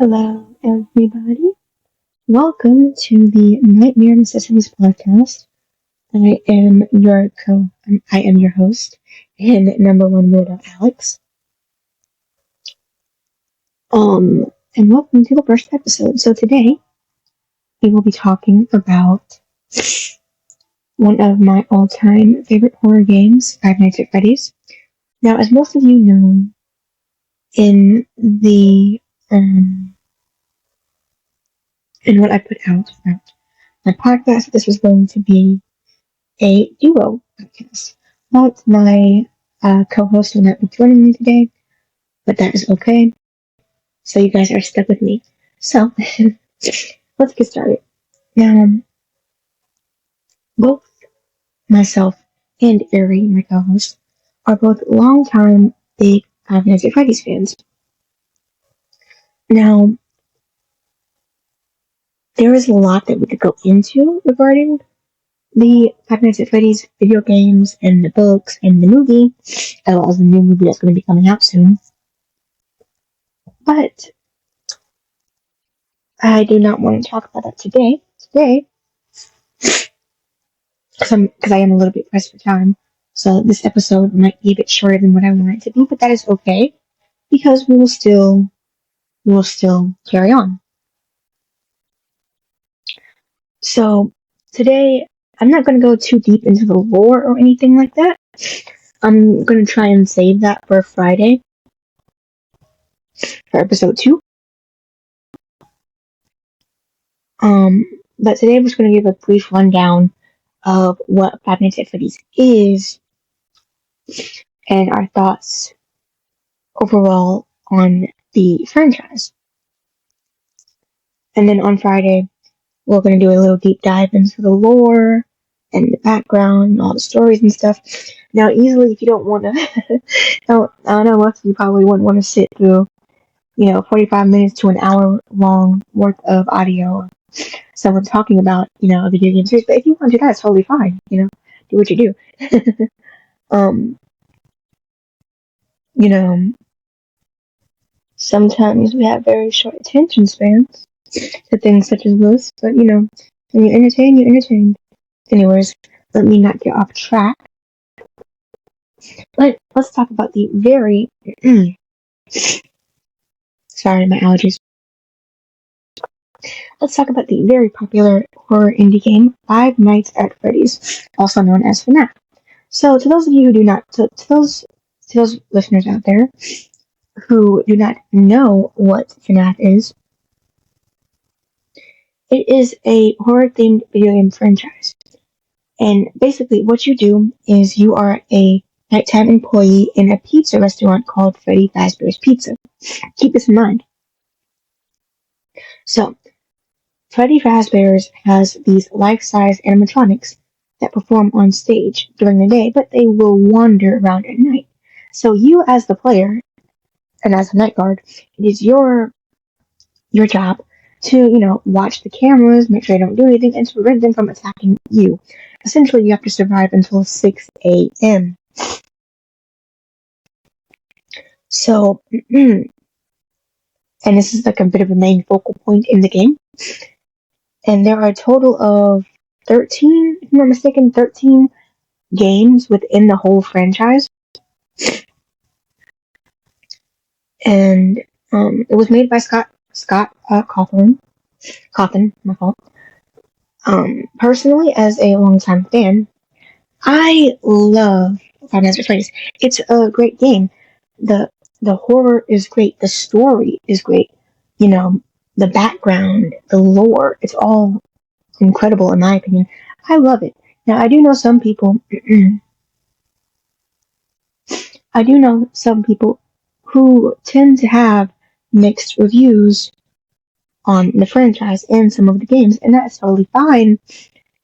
Hello, everybody. Welcome to the Nightmare Necessities podcast. I am your host and number one weirdo, Alex. And welcome to the first episode. So today we will be talking about one of my all-time favorite horror games, Five Nights at Freddy's. Now, as most of you know, in in what I put out about my podcast, this was going to be a duo podcast. But my co-host will not be joining me today, but that is okay. So you guys are stuck with me. So let's get started. Now, both myself and Ari, my co-host, are both longtime big Five Nights at Freddy's fans. Now, there is a lot that we could go into regarding the Five Nights at Freddy's video games and the books and the movie, as well as the new movie that's going to be coming out soon. But I do not want to talk about that today. Because I am a little bit pressed for time. So this episode might be a bit shorter than what I want it to be, but that is okay because we will still carry on. So today I'm not going to go too deep into the lore or anything like that. I'm going to try and save that for Friday for episode 2. But today I'm just going to give a brief rundown of what Five Nights at Freddy's is and our thoughts overall on the franchise. And then on Friday, we're going to do a little deep dive into the lore and the background and all the stories and stuff. Now, easily, if you don't want to, I know most of you probably wouldn't want to sit through, 45 minutes to an hour long worth of audio. Someone talking about, a video game series. But if you want to do that, it's totally fine. Do what you do. Sometimes we have very short attention spans to things such as this. But, when you entertain, you're entertained. Anyways, let me not get off track. But let's talk about the very... Sorry, my allergies. Let's talk about the very popular horror indie game, Five Nights at Freddy's, also known as FNAF. So, to those of you who do not, to those listeners out there who do not know what FNAF is, it is a horror-themed video game franchise. And basically, what you do is you are a nighttime employee in a pizza restaurant called Freddy Fazbear's Pizza. Keep this in mind. So, Freddy Fazbear's has these life-size animatronics that perform on stage during the day, but they will wander around at night. So you, as the player, and as a night guard, it is your job to, watch the cameras, make sure they don't do anything, and to prevent them from attacking you. Essentially, you have to survive until 6 a.m. So, and this is like a bit of a main focal point in the game. And there are a total of 13, if I'm not mistaken, 13 games within the whole franchise. And it was made by Scott Cawthon, my fault. Personally, as a longtime fan, I love Five Nights at Freddy's. It's a great game. The horror is great. The story is great. The background, the lore, it's all incredible in my opinion. I love it. Now, I do know some people who tend to have mixed reviews on the franchise and some of the games, and that's totally fine.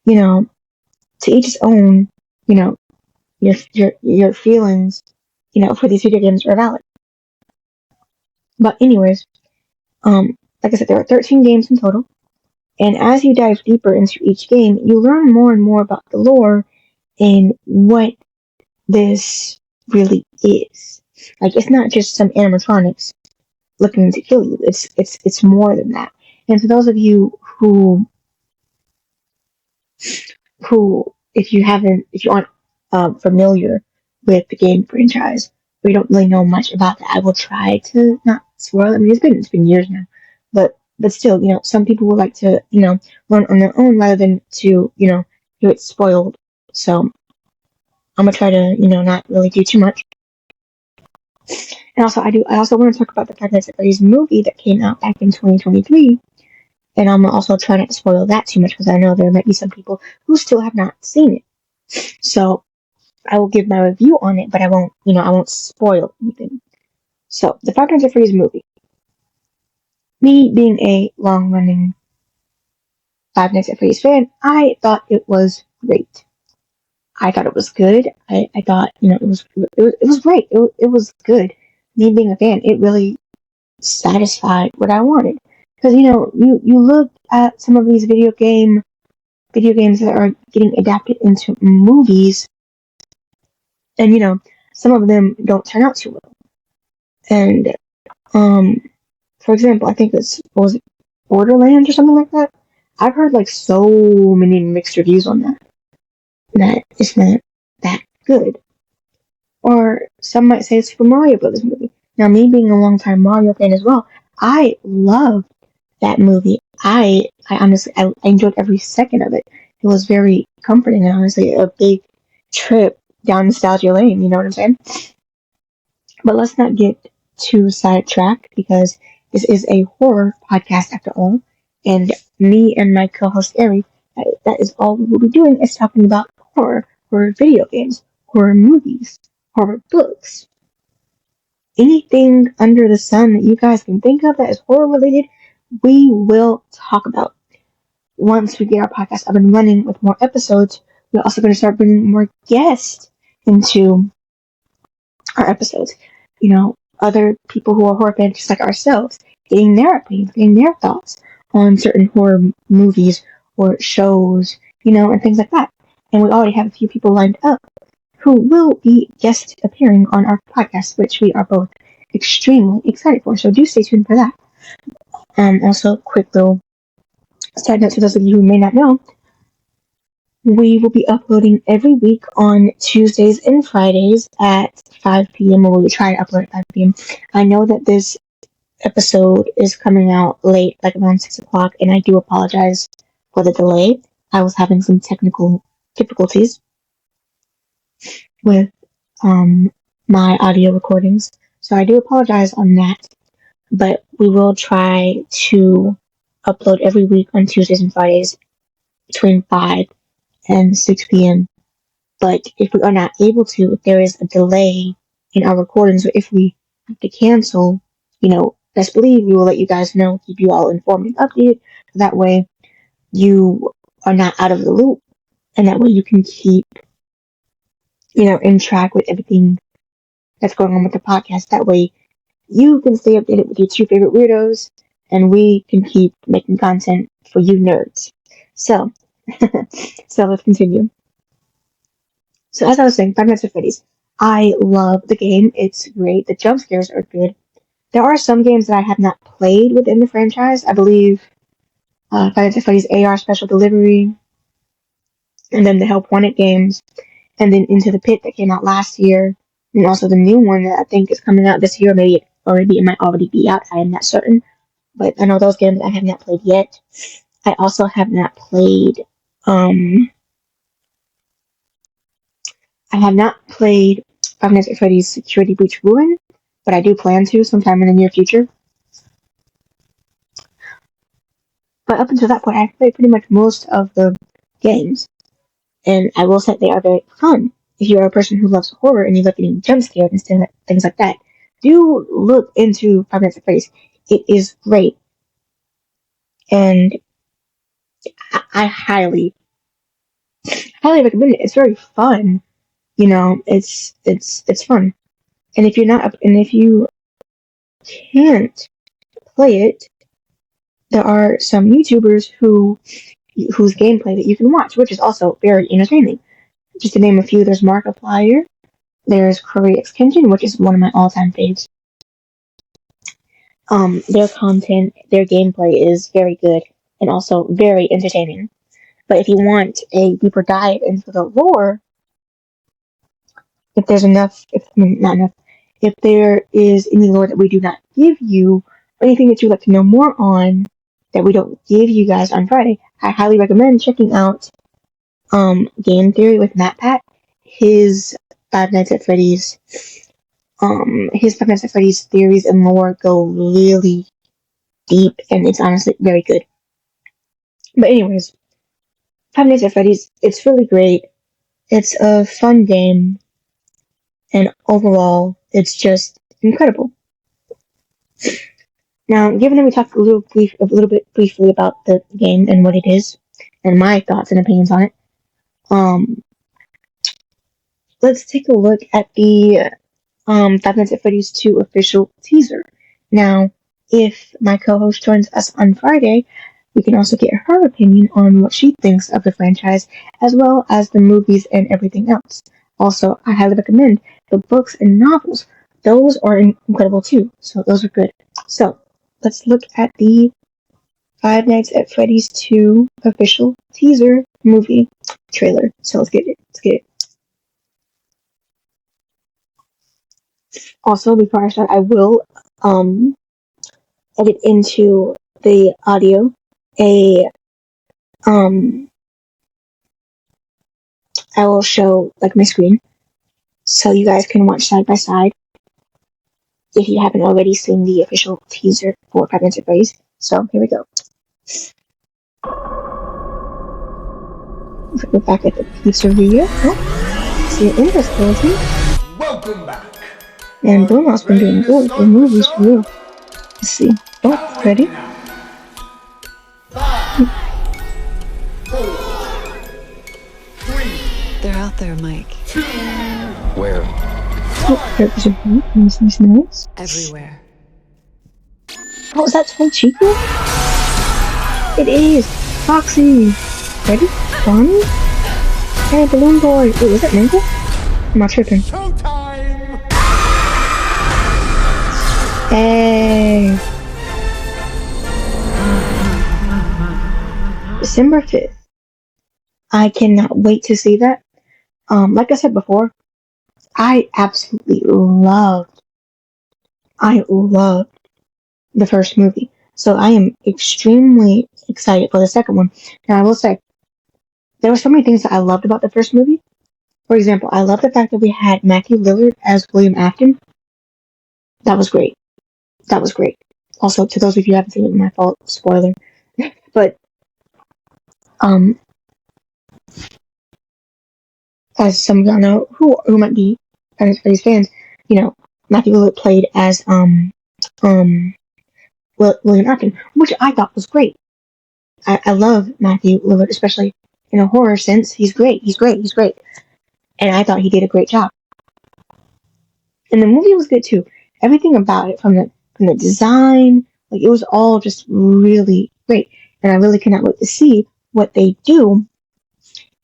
To each his own. Your feelings, for these video games are valid. But anyways, like I said, there are 13 games in total, and as you dive deeper into each game, you learn more and more about the lore and what this really is. Like, it's not just some animatronics, looking to kill you. It's more than that. And for those of you who if you aren't familiar with the game franchise, or you don't really know much about that, I will try to not spoil it. I mean, it's been years now, but still, some people would like to learn on their own rather than to hear it spoiled. So I'm gonna try to not really do too much. And also, I also want to talk about the Five Nights at Freddy's movie that came out back in 2023. And I'm also trying not to spoil that too much because I know there might be some people who still have not seen it. So I will give my review on it, but I won't spoil anything. So the Five Nights at Freddy's movie. Me being a long-running Five Nights at Freddy's fan, I thought it was great. I thought it was good. I thought it was great. It was good. Me being a fan, it really satisfied what I wanted. Because you look at some of these video games that are getting adapted into movies, and some of them don't turn out too well. And for example, I think was it Borderlands or something like that. I've heard like so many mixed reviews on that it's not that good. Or some might say Super Mario Brothers movie. Now, me being a longtime Mario fan as well, I love that movie. I honestly I enjoyed every second of it. It was very comforting and honestly a big trip down nostalgia lane. You know what I'm saying? But let's not get too sidetracked because this is a horror podcast after all, and me and my co-host Ari, that is all we will be doing is talking about horror video games, horror movies, horror books, anything under the sun that you guys can think of that is horror related, we will talk about. Once we get our podcast up and running with more episodes, we're also going to start bringing more guests into our episodes. Other people who are horror fans just like ourselves, getting their opinions, getting their thoughts on certain horror movies or shows, and things like that. And we already have a few people lined up who will be guest appearing on our podcast, which we are both extremely excited for. So do stay tuned for that. Also, quick little side note to those of you who may not know, we will be uploading every week on Tuesdays and Fridays at 5 p.m. or we'll try to upload at 5 p.m. I know that this episode is coming out late, like around 6 o'clock, and I do apologize for the delay. I was having some technical difficulties with my audio recordings, so I do apologize on that. But we will try to upload every week on Tuesdays and Fridays between 5 and 6 p.m. But if we are not able to, if there is a delay in our recordings, or if we have to cancel, best believe we will let you guys know, keep you all informed and updated. That way you are not out of the loop, and that way you can keep, in track with everything that's going on with the podcast. That way you can stay updated with your two favorite weirdos, and we can keep making content for you nerds. So, let's continue. So as I was saying, Five Nights at Freddy's. I love the game. It's great. The jump scares are good. There are some games that I have not played within the franchise. I believe Five Nights at Freddy's AR Special Delivery, and then the Help Wanted games, and then Into the Pit that came out last year, and also the new one that I think is coming out this year. Maybe it might already be out. I am not certain, but I know those games I have not played yet. I also have not played. I have not played Five Nights at Freddy's Security Breach Ruin, but I do plan to sometime in the near future. But up until that point, I've played pretty much most of the games, and I will say they are very fun. If you're a person who loves horror and you love getting jump scared and things like that, do look into Five Nights at Freddy's. It is great, and I highly recommend it. It's very fun. It's fun. And if you can't play it, there are some YouTubers whose gameplay that you can watch, which is also very entertaining. Just to name a few, there's Markiplier, there's Curry X Kenshin, which is one of my all-time faves. Their content, their gameplay is very good and also very entertaining. But if you want a deeper dive into the lore, if there's enough, if I mean, not enough, if there is any lore that we do not give you, or anything that you'd like to know more on that we don't give you guys on Friday, I highly recommend checking out Game Theory with Matt Pat. His Five Nights at Freddy's theories and lore go really deep, and it's honestly very good. But anyways, Five Nights at Freddy's, it's really great. It's a fun game, and overall, it's just incredible. Now, given that we talked a little bit briefly about the game and what it is, and my thoughts and opinions on it, let's take a look at the Five Nights at Freddy's 2 official teaser. Now, if my co-host joins us on Friday, we can also get her opinion on what she thinks of the franchise, as well as the movies and everything else. Also, I highly recommend the books and novels. Those are incredible too, so those are good. So, let's look at the Five Nights at Freddy's 2 official teaser movie trailer. So let's get it. Also, before I start, I will edit into the audio I will show like my screen so you guys can watch side by side if you haven't already seen the official teaser for Five Nights at Freddy's. So here we go. We're back at the pizzeria. Oh, see an Indoor skeleton. Welcome back. And Bruno's been doing good with the movies for real. Let's see. Oh, ready? 5, 4, 3. They're out there, Mike. 2. Where? Oh, there's a boot. Nice. Everywhere. Oh, is that Toy Chico? It is! Foxy! Ready? Bonnie? Hey, Balloon Boy! Wait, was that Mangle? I'm not tripping. Showtime! Hey! December 5th. I cannot wait to see that. Like I said before, I absolutely loved the first movie. So I am extremely excited for the second one. Now I will say, there were so many things that I loved about the first movie. For example, I love the fact that we had Matthew Lillard as William Afton. That was great. Also, to those of you who haven't seen it, my fault, spoiler. But, as some of y'all know, who might be Freddy's fans, you know, Matthew Lillard played as, William Afton, which I thought was great. I love Matthew Lillard, especially in a horror sense. He's great. And I thought he did a great job. And the movie was good too. Everything about it, from the design, like it was all just really great. And I really cannot wait to see what they do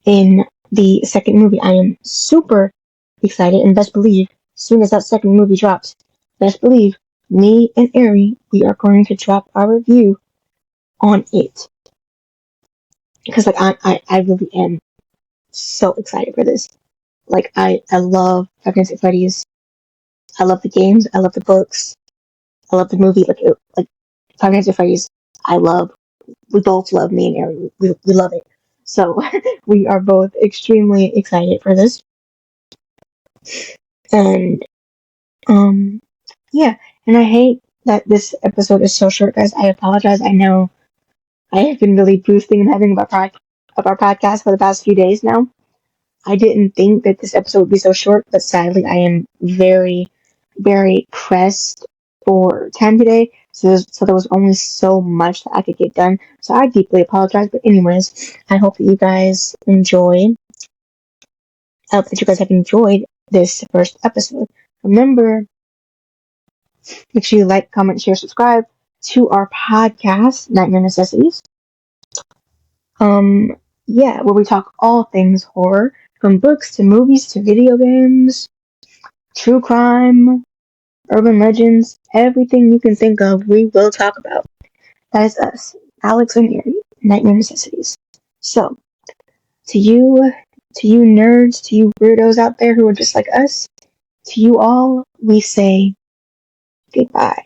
in the second movie. I am super excited, and best believe, as soon as that second movie drops, best believe, me and Ari, we are going to drop our review on it. Because like I really am so excited for this. Like I love Five Nights at Freddy's. I love the games. I love the books. I love the movie. Like Five Nights at Freddy's. We both love, me and Ari. We love it. So we are both extremely excited for this. And yeah. And I hate that this episode is so short, guys. I apologize. I know I have been really boosting and having about our podcast for the past few days now. I didn't think that this episode would be so short, but sadly I am very, very pressed for time today. So there was only so much that I could get done. So I deeply apologize. But anyways, I hope that you guys enjoyed. I hope that you guys have enjoyed this first episode. Remember, make sure you like, comment, share, subscribe to our podcast, Nightmare Necessities. Yeah, where we talk all things horror, from books to movies to video games, true crime, urban legends, everything you can think of, we will talk about. That is us, Alex and Mary, Nightmare Necessities. So, to you nerds, to you weirdos out there who are just like us, to you all, we say goodbye.